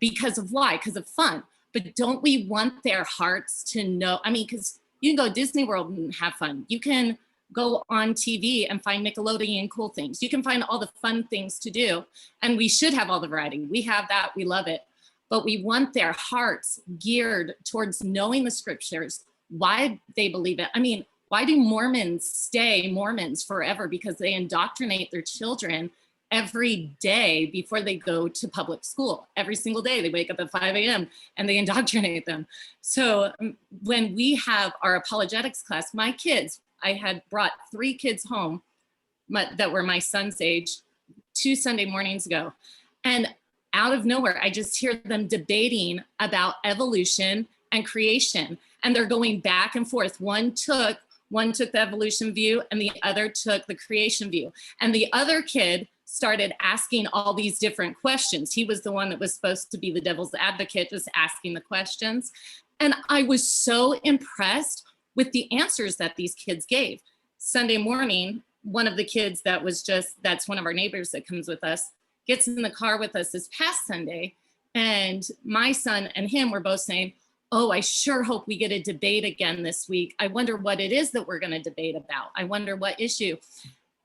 because of why? Because of fun. But don't we want their hearts to know? I mean, because you can go Disney World and have fun. You can go on TV and find Nickelodeon cool things. You can find all the fun things to do. And we should have all the variety. We have that, we love it. But we want their hearts geared towards knowing the scriptures, why they believe it. I mean, why do Mormons stay Mormons forever? Because they indoctrinate their children every day before they go to public school. Every single day, they wake up at 5 a.m. and they indoctrinate them. So when we have our apologetics class, my kids, I had brought 3 kids home that were my son's age 2 Sunday mornings ago. And out of nowhere, I just hear them debating about evolution and creation. And they're going back and forth. One took the evolution view and the other took the creation view. And the other kid started asking all these different questions. He was the one that was supposed to be the devil's advocate, just asking the questions. And I was so impressed with the answers that these kids gave. Sunday morning, one of the kids that's one of our neighbors that comes with us, gets in the car with us this past Sunday. And my son and him were both saying, oh, I sure hope we get a debate again this week. I wonder what it is that we're going to debate about. I wonder what issue.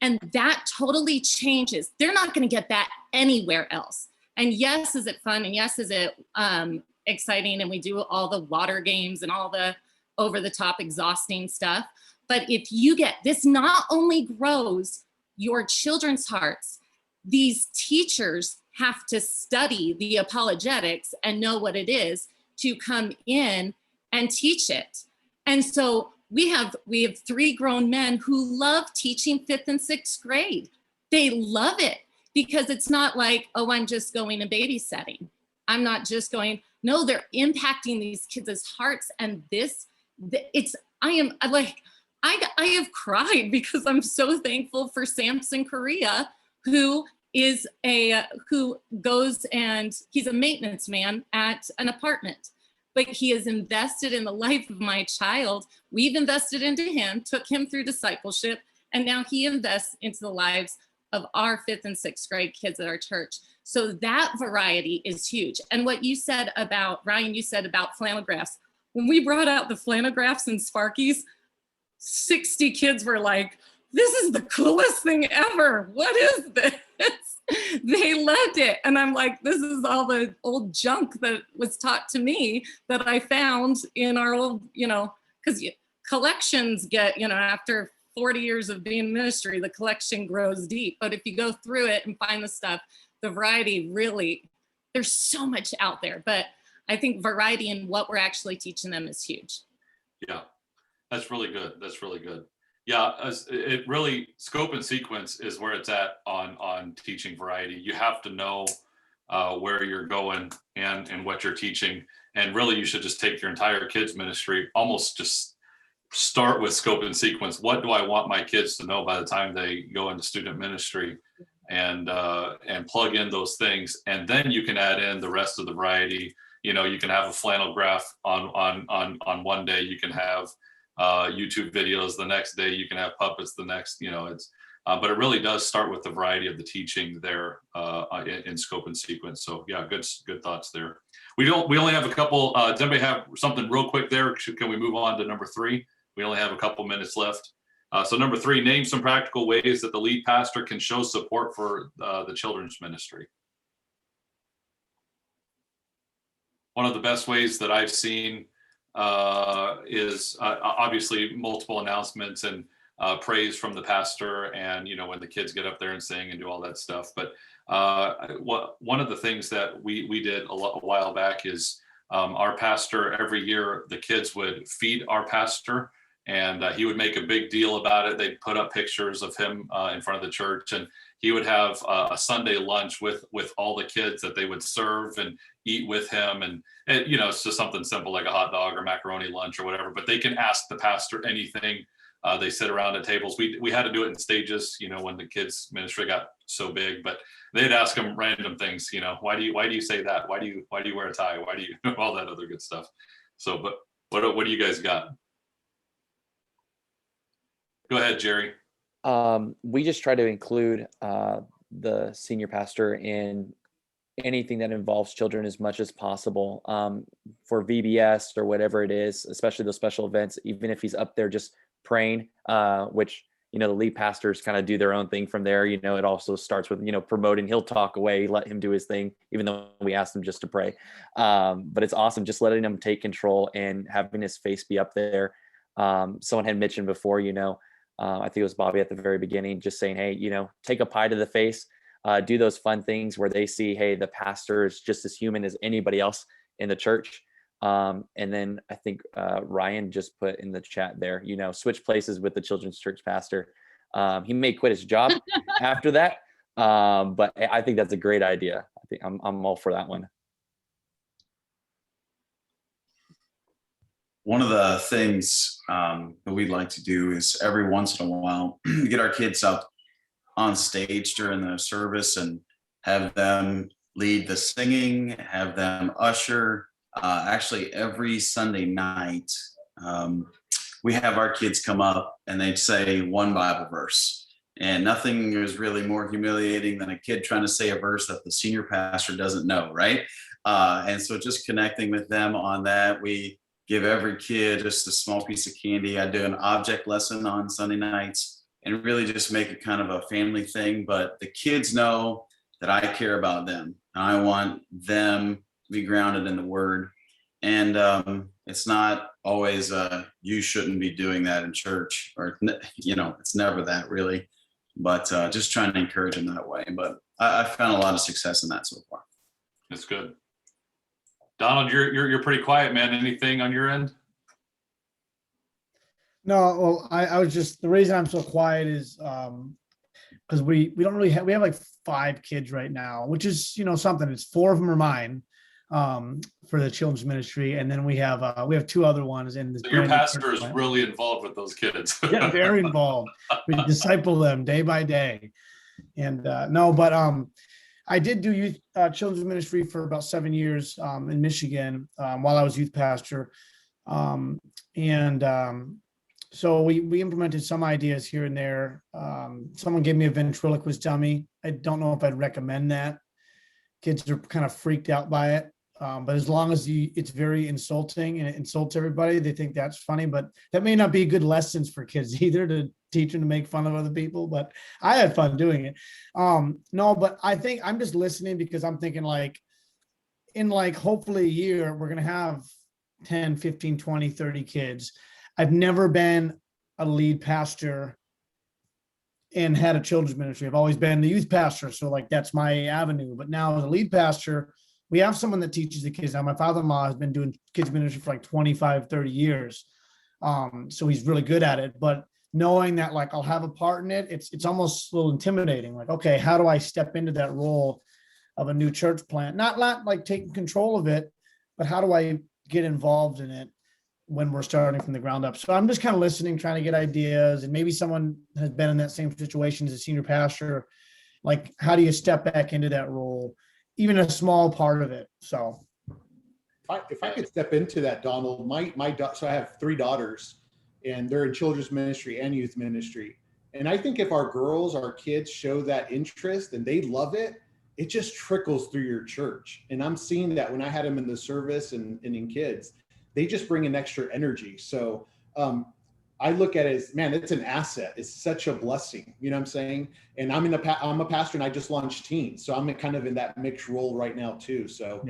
And that totally changes. They're not going to get that anywhere else. And yes, is it fun? And yes, is it exciting? And we do all the water games and all the over the top exhausting stuff. But if you get this, not only grows your children's hearts, these teachers have to study the apologetics and know what it is to come in and teach it. And so we have 3 grown men who love teaching 5th and 6th grade. They love it because it's not like, oh, I'm just going and babysitting. I'm not just going, no, they're impacting these kids' hearts. And I have cried because I'm so thankful for Samson Correa, who goes and he's a maintenance man at an apartment, but he has invested in the life of my child. We've invested into him, took him through discipleship, and now he invests into the lives of our 5th and 6th grade kids at our church. So that variety is huge. And what you said about, Ryan, you said about flannel graphs. When we brought out the flannel graphs and Sparkies, 60 kids were like, this is the coolest thing ever. What is this? They loved it. And I'm like, this is all the old junk that was taught to me that I found in our old, because collections get, after 40 years of being in ministry, the collection grows deep. But if you go through it and find the stuff, the variety really, there's so much out there. But I think variety in what we're actually teaching them is huge. Yeah, that's really good. That's really good. Yeah, it really, scope and sequence is where it's at on teaching variety. You have to know where you're going and what you're teaching. And really, you should just take your entire kids ministry, almost just start with scope and sequence. What do I want my kids to know by the time they go into student ministry, and plug in those things, and then you can add in the rest of the variety. You know, you can have a flannel graph on one day, you can have YouTube videos the next day, you can have puppets the next, you know, it's but it really does start with the variety of the teaching there in scope and sequence. So yeah, good thoughts there. We only have a couple. Does anybody have something real quick there? Can we move on to number 3? We only have a couple minutes left. So number 3, name some practical ways that the lead pastor can show support for the children's ministry. One of the best ways that I've seen is obviously multiple announcements and praise from the pastor, and you know, when the kids get up there and sing and do all that stuff. But one of the things that we did a while back is our pastor, every year the kids would feed our pastor, and he would make a big deal about it. They'd put up pictures of him in front of the church, and he would have a Sunday lunch with all the kids that they would serve and eat with him. And you know, it's just something simple like a hot dog or macaroni lunch or whatever, but they can ask the pastor anything. They sit around at tables. We had to do it in stages, you know, when the kids ministry got so big, but they'd ask them random things, you know, why do you say that? Why do you wear a tie? Why do you all that other good stuff? So, but what do you guys got? Go ahead, Jerry. We just try to include the senior pastor in anything that involves children as much as possible, for VBS or whatever it is, especially those special events, even if he's up there just praying, which, you know, the lead pastors kind of do their own thing from there. You know, it also starts with, you know, promoting. He'll talk away, let him do his thing, even though we asked him just to pray. But it's awesome just letting him take control and having his face be up there. Someone had mentioned before, you know, I think it was Bobby at the very beginning, just saying, hey, you know, take a pie to the face, do those fun things where they see, hey, the pastor is just as human as anybody else in the church. And then I think Ryan just put in the chat there, you know, switch places with the children's church pastor. He may quit his job after that, but I think that's a great idea. I think I'm all for that one. One of the things that we'd like to do is every once in a while get our kids up on stage during the service and have them lead the singing, have them usher. Actually, every Sunday night, we have our kids come up and they'd say one Bible verse. And nothing is really more humiliating than a kid trying to say a verse that the senior pastor doesn't know, right? And so just connecting with them on that, we give every kid just a small piece of candy. I do an object lesson on Sunday nights and really just make it kind of a family thing. But the kids know that I care about them. I want them to be grounded in the word. And it's not always you shouldn't be doing that in church, or, you know, it's never that really, but just trying to encourage them that way. But I found a lot of success in that so far. That's good. Donald, you're pretty quiet, man. Anything on your end? No, well, I was just, the reason I'm so quiet is because we don't really have, we have like 5 kids right now, which is, you know, something. It's 4 of them are mine for the children's ministry, and then we have 2 other ones in this. So your pastor is really involved with those kids. Yeah, very involved. We disciple them day by day, and no, but I did do youth children's ministry for about 7 years in Michigan while I was youth pastor, so we implemented some ideas here and there. Someone gave me a ventriloquist dummy. I don't know if I'd recommend that. Kids are kind of freaked out by it. But as long as it's very insulting and it insults everybody, they think that's funny. But that may not be good lessons for kids either, to teach them to make fun of other people. But I had fun doing it. No, but I think I'm just listening because I'm thinking like, in like hopefully a year, we're going to have 10, 15, 20, 30 kids. I've never been a lead pastor and had a children's ministry. I've always been the youth pastor. So like, that's my avenue. But now as a lead pastor, we have someone that teaches the kids. Now my father-in-law has been doing kids ministry for like 25, 30 years. So he's really good at it, but knowing that like I'll have a part in it, it's almost a little intimidating. Like, okay, how do I step into that role of a new church plant? Not like taking control of it, but how do I get involved in it when we're starting from the ground up. So I'm just kind of listening, trying to get ideas, and maybe someone has been in that same situation as a senior pastor. Like, how do you step back into that role, even a small part of it? So if I could step into that, Donald, so I have 3 daughters, and they're in children's ministry and youth ministry. And I think if our kids show that interest and they love it, it just trickles through your church. And I'm seeing that when I had them in the service and in kids, they just bring an extra energy. So I look at it as, man, it's an asset. It's such a blessing. You know what I'm saying? And I'm a pastor, and I just launched teens. So I'm kind of in that mixed role right now too. So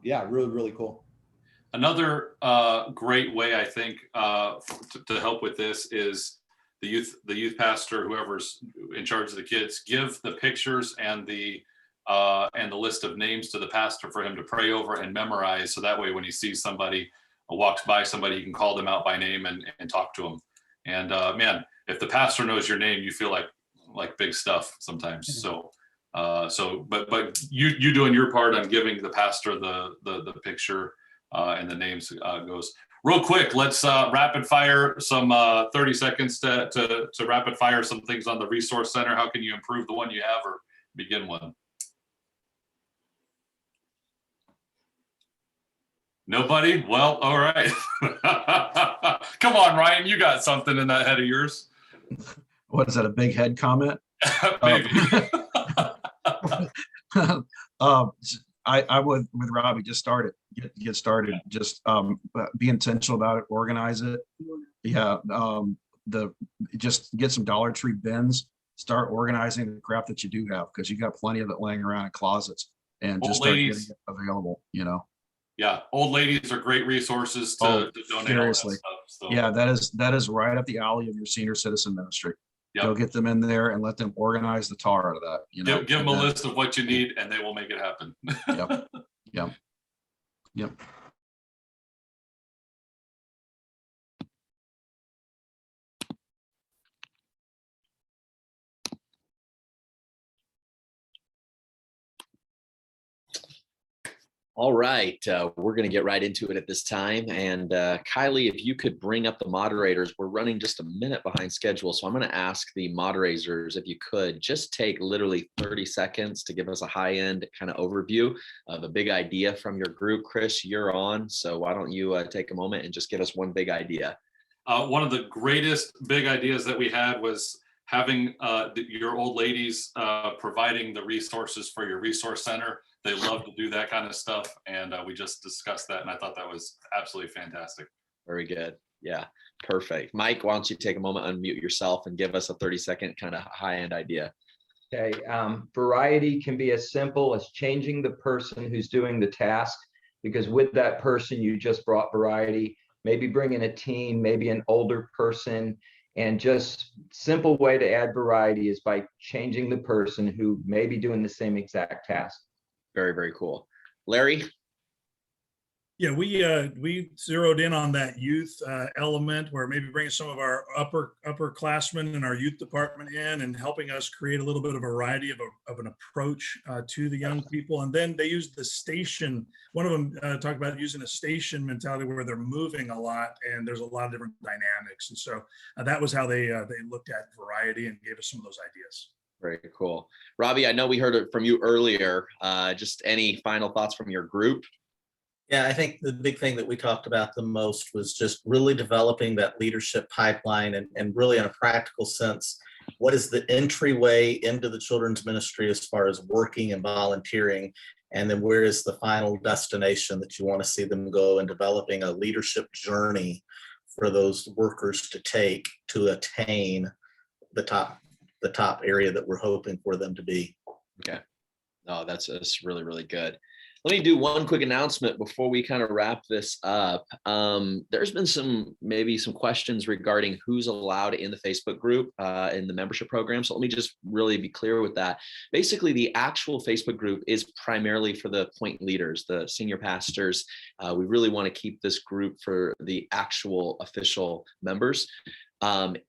really, really cool. Another great way, I think, to help with this is the youth pastor, whoever's in charge of the kids, give the pictures and the list of names to the pastor for him to pray over and memorize. So that way, when he sees somebody, walks by somebody, he can call them out by name and talk to them. And man, if the pastor knows your name, you feel like big stuff sometimes. So but you doing your part on giving the pastor the picture and the names goes. Real quick, let's rapid fire some 30 seconds to rapid fire some things on the resource center. How can you improve the one you have or begin one? Nobody? Well, all right. Come on, Ryan, you got something in that head of yours. What is that, a big head comment? Maybe. I would, with Robby, just start it, get started, just be intentional about it, organize it. Yeah. Just get some Dollar Tree bins, start organizing the crap that you do have, because you got plenty of it laying around in closets, and just start getting it available, Yeah, old ladies are great resources to donate. Seriously. All that stuff, so. Yeah, that is right up the alley of your senior citizen ministry. Yep. Go get them in there and let them organize the tar out of that. Give them a list of what you need, and they will make it happen. Yep. All right, we're going to get right into it at this time. And Kylie, if you could bring up the moderators, we're running just a minute behind schedule. So I'm going to ask the moderators, if you could just take literally 30 seconds to give us a high-end kind of overview of a big idea from your group. Chris, you're on. So why don't you take a moment and just give us one big idea? One of the greatest big ideas that we had was having your old ladies providing the resources for your resource center. They love to do that kind of stuff. And we just discussed that. And I thought that was absolutely fantastic. Very good. Yeah, perfect. Mike, why don't you take a moment, unmute yourself, and give us a 30-second kind of high-end idea. Okay. Variety can be as simple as changing the person who's doing the task, because with that person, you just brought variety. Maybe bring in a teen, maybe an older person. And just simple way to add variety is by changing the person who may be doing the same exact task. Very, very cool. Larry? Yeah, we zeroed in on that youth element, where maybe bringing some of our upperclassmen in our youth department in and helping us create a little bit of variety of an approach to the young people. And then they used the station. One of them talked about using a station mentality where they're moving a lot and there's a lot of different dynamics. And so that was how they looked at variety and gave us some of those ideas. Very cool. Robby, I know we heard it from you earlier. Just any final thoughts from your group? Yeah, I think the big thing that we talked about the most was just really developing that leadership pipeline and really in a practical sense, what is the entryway into the children's ministry as far as working and volunteering? And then where is the final destination that you want to see them go, and developing a leadership journey for those workers to take to attain the top area that we're hoping for them to be. Okay. No, that's really, really good. Let me do one quick announcement before we kind of wrap this up. There's been maybe some questions regarding who's allowed in the Facebook group in the membership program. So let me just really be clear with that. Basically, the actual Facebook group is primarily for the point leaders, the senior pastors. We really want to keep this group for the actual official members.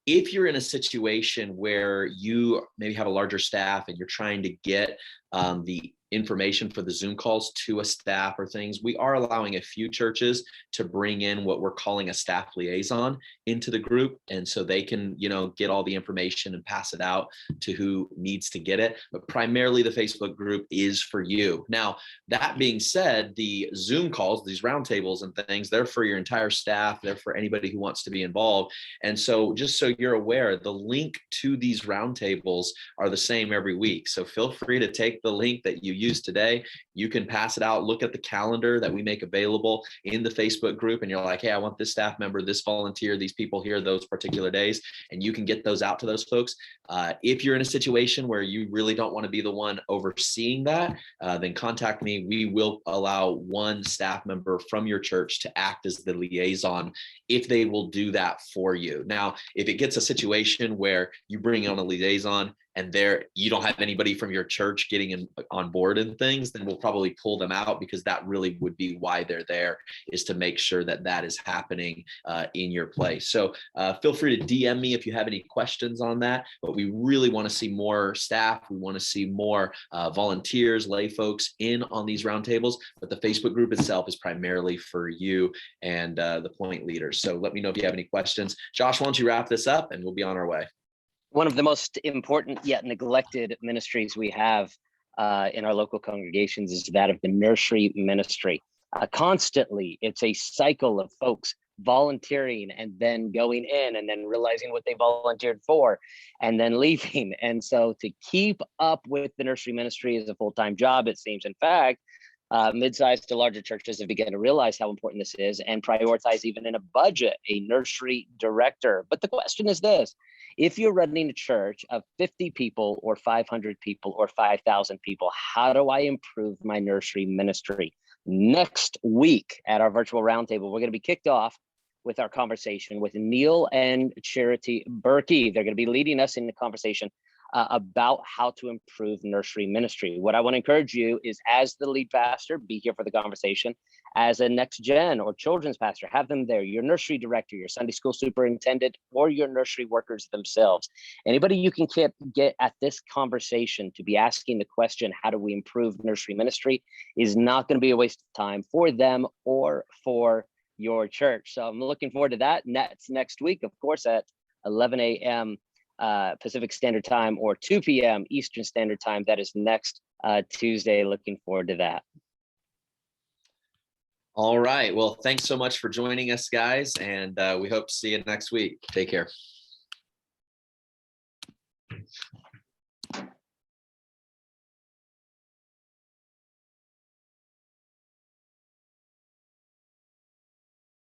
If you're in a situation where you maybe have a larger staff and you're trying to get the information for the Zoom calls to a staff or things, we are allowing a few churches to bring in what we're calling a staff liaison into the group. And so they can, get all the information and pass it out to who needs to get it. But primarily the Facebook group is for you. Now, that being said, the Zoom calls, these roundtables and things, they're for your entire staff. They're for anybody who wants to be involved. And so just so you're aware, the link to these roundtables are the same every week. So feel free to take the link that you used today. You can pass it out, look at the calendar that we make available in the Facebook group, and you're like, hey, I want this staff member, this volunteer, these people here, those particular days, and you can get those out to those folks. If you're in a situation where you really don't want to be the one overseeing that, then contact me. We will allow one staff member from your church to act as the liaison if they will do that for you. Now, if it gets a situation where you bring on a liaison and you don't have anybody from your church getting on board and things, then we'll probably pull them out, because that really would be why they're there, is to make sure that that is happening in your place. So feel free to DM me if you have any questions on that, but we really want to see more staff. We want to see more volunteers, lay folks in on these roundtables, but the Facebook group itself is primarily for you and the point leaders. So let me know if you have any questions. Josh, why don't you wrap this up and we'll be on our way. One of the most important yet neglected ministries we have in our local congregations is that of the nursery ministry. Constantly, it's a cycle of folks volunteering and then going in and then realizing what they volunteered for and then leaving. And so to keep up with the nursery ministry is a full-time job, it seems. In fact, mid-sized to larger churches have begun to realize how important this is and prioritize, even in a budget, a nursery director. But the question is this: if you're running a church of 50 people or 500 people or 5,000 people, how do I improve my nursery ministry? Next week at our virtual roundtable, we're going to be kicked off with our conversation with Neil and Charity Berkey. They're going to be leading us in the conversation about how to improve nursery ministry. What I want to encourage you is, as the lead pastor, be here for the conversation. As a next gen or children's pastor, have them there. Your nursery director, your Sunday school superintendent, or your nursery workers themselves. Anybody you can get at this conversation to be asking the question, how do we improve nursery ministry, is not going to be a waste of time for them or for your church. So I'm looking forward to that. And that's next week, of course, at 11 a.m. Pacific Standard Time or 2 p.m. Eastern Standard Time. That is next Tuesday. Looking forward to that. All right. Well, thanks so much for joining us, guys. And we hope to see you next week. Take care.